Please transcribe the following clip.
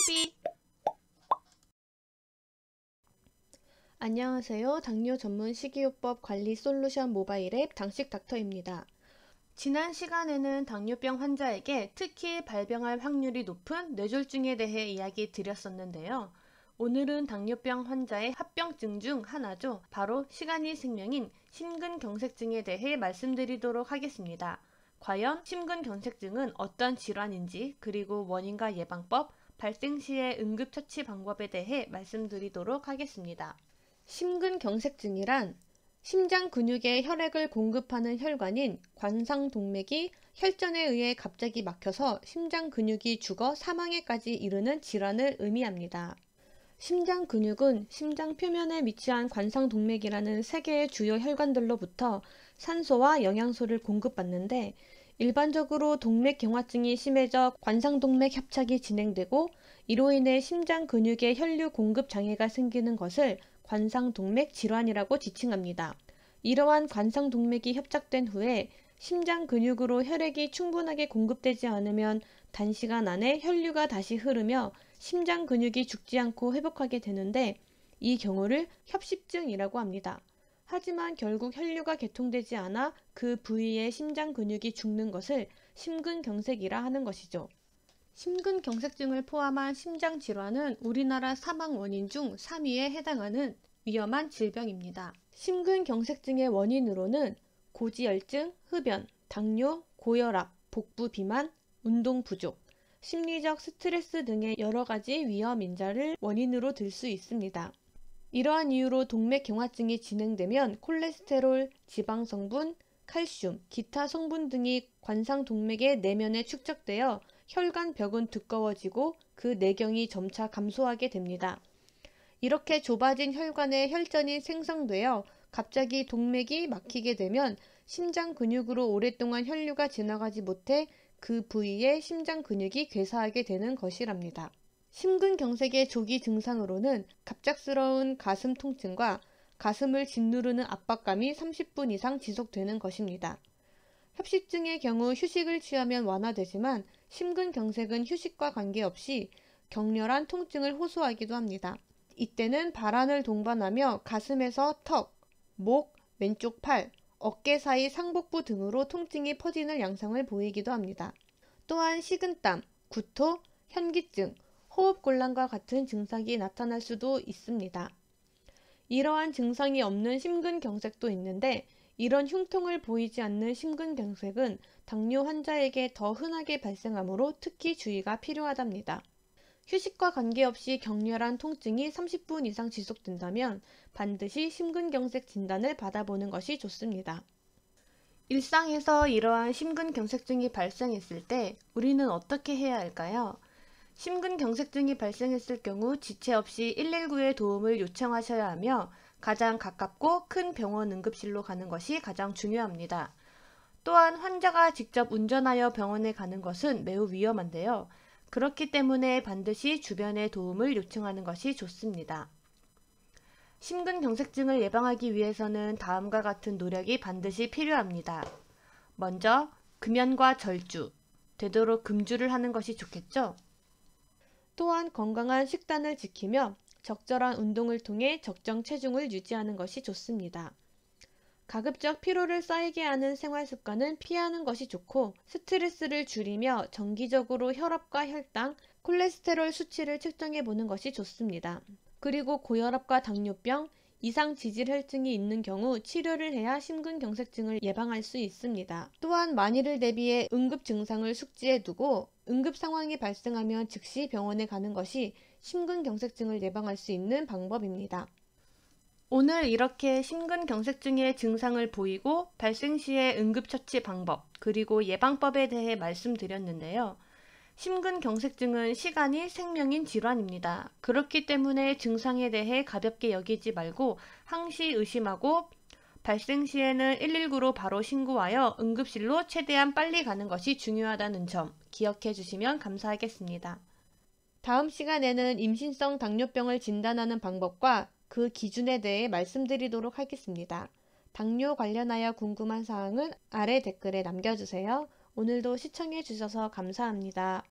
TV. 안녕하세요. 당뇨 전문 식이요법 관리 솔루션 모바일 앱 당식닥터입니다. 지난 시간에는 당뇨병 환자에게 특히 발병할 확률이 높은 뇌졸중에 대해 이야기 드렸었는데요. 오늘은 당뇨병 환자의 합병증 중 하나죠. 바로 시간이 생명인 심근경색증에 대해 말씀드리도록 하겠습니다. 과연 심근경색증은 어떤 질환인지, 그리고 원인과 예방법, 발생 시의 응급처치 방법에 대해 말씀드리도록 하겠습니다. 심근경색증이란 심장 근육에 혈액을 공급하는 혈관인 관상동맥이 혈전에 의해 갑자기 막혀서 심장 근육이 죽어 사망에까지 이르는 질환을 의미합니다. 심장 근육은 심장 표면에 위치한 관상동맥이라는 세 개의 주요 혈관들로부터 산소와 영양소를 공급받는데, 일반적으로 동맥경화증이 심해져 관상동맥 협착이 진행되고 이로 인해 심장 근육에 혈류 공급 장애가 생기는 것을 관상동맥 질환이라고 지칭합니다. 이러한 관상동맥이 협착된 후에 심장 근육으로 혈액이 충분하게 공급되지 않으면 단시간 안에 혈류가 다시 흐르며 심장 근육이 죽지 않고 회복하게 되는데, 이 경우를 협심증이라고 합니다. 하지만 결국 혈류가 개통되지 않아 그 부위의 심장 근육이 죽는 것을 심근경색이라 하는 것이죠. 심근경색증을 포함한 심장질환은 우리나라 사망 원인 중 3위에 해당하는 위험한 질병입니다. 심근경색증의 원인으로는 고지혈증, 흡연, 당뇨, 고혈압, 복부 비만, 운동 부족, 심리적 스트레스 등의 여러 가지 위험 인자를 원인으로 들 수 있습니다. 이러한 이유로 동맥경화증이 진행되면 콜레스테롤, 지방성분, 칼슘, 기타 성분 등이 관상동맥의 내면에 축적되어 혈관 벽은 두꺼워지고 그 내경이 점차 감소하게 됩니다. 이렇게 좁아진 혈관에 혈전이 생성되어 갑자기 동맥이 막히게 되면 심장 근육으로 오랫동안 혈류가 지나가지 못해 그 부위에 심장 근육이 괴사하게 되는 것이랍니다. 심근경색의 조기 증상으로는 갑작스러운 가슴 통증과 가슴을 짓누르는 압박감이 30분 이상 지속되는 것입니다. 협심증의 경우 휴식을 취하면 완화되지만 심근경색은 휴식과 관계없이 격렬한 통증을 호소하기도 합니다. 이때는 발안을 동반하며 가슴에서 턱, 목, 왼쪽 팔, 어깨 사이 상복부 등으로 통증이 퍼지는 양상을 보이기도 합니다. 또한 식은땀, 구토, 현기증, 호흡곤란과 같은 증상이 나타날 수도 있습니다. 이러한 증상이 없는 심근경색도 있는데, 이런 흉통을 보이지 않는 심근경색은 당뇨 환자에게 더 흔하게 발생하므로 특히 주의가 필요하답니다. 휴식과 관계없이 격렬한 통증이 30분 이상 지속된다면 반드시 심근경색 진단을 받아보는 것이 좋습니다. 일상에서 이러한 심근경색증이 발생했을 때 우리는 어떻게 해야 할까요? 심근경색증이 발생했을 경우 지체 없이 119의 도움을 요청하셔야 하며 가장 가깝고 큰 병원 응급실로 가는 것이 가장 중요합니다. 또한 환자가 직접 운전하여 병원에 가는 것은 매우 위험한데요. 그렇기 때문에 반드시 주변의 도움을 요청하는 것이 좋습니다. 심근경색증을 예방하기 위해서는 다음과 같은 노력이 반드시 필요합니다. 먼저 금연과 절주, 되도록 금주를 하는 것이 좋겠죠? 또한 건강한 식단을 지키며 적절한 운동을 통해 적정 체중을 유지하는 것이 좋습니다. 가급적 피로를 쌓이게 하는 생활 습관은 피하는 것이 좋고, 스트레스를 줄이며 정기적으로 혈압과 혈당, 콜레스테롤 수치를 측정해 보는 것이 좋습니다. 그리고 고혈압과 당뇨병, 이상 지질혈증이 있는 경우 치료를 해야 심근경색증을 예방할 수 있습니다. 또한 만일을 대비해 응급 증상을 숙지해 두고 응급 상황이 발생하면 즉시 병원에 가는 것이 심근경색증을 예방할 수 있는 방법입니다. 오늘 이렇게 심근경색증의 증상을 보이고 발생 시의 응급처치 방법, 그리고 예방법에 대해 말씀드렸는데요. 심근경색증은 시간이 생명인 질환입니다. 그렇기 때문에 증상에 대해 가볍게 여기지 말고 항시 의심하고 발생 시에는 119로 바로 신고하여 응급실로 최대한 빨리 가는 것이 중요하다는 점 기억해 주시면 감사하겠습니다. 다음 시간에는 임신성 당뇨병을 진단하는 방법과 그 기준에 대해 말씀드리도록 하겠습니다. 당뇨 관련하여 궁금한 사항은 아래 댓글에 남겨주세요. 오늘도 시청해 주셔서 감사합니다.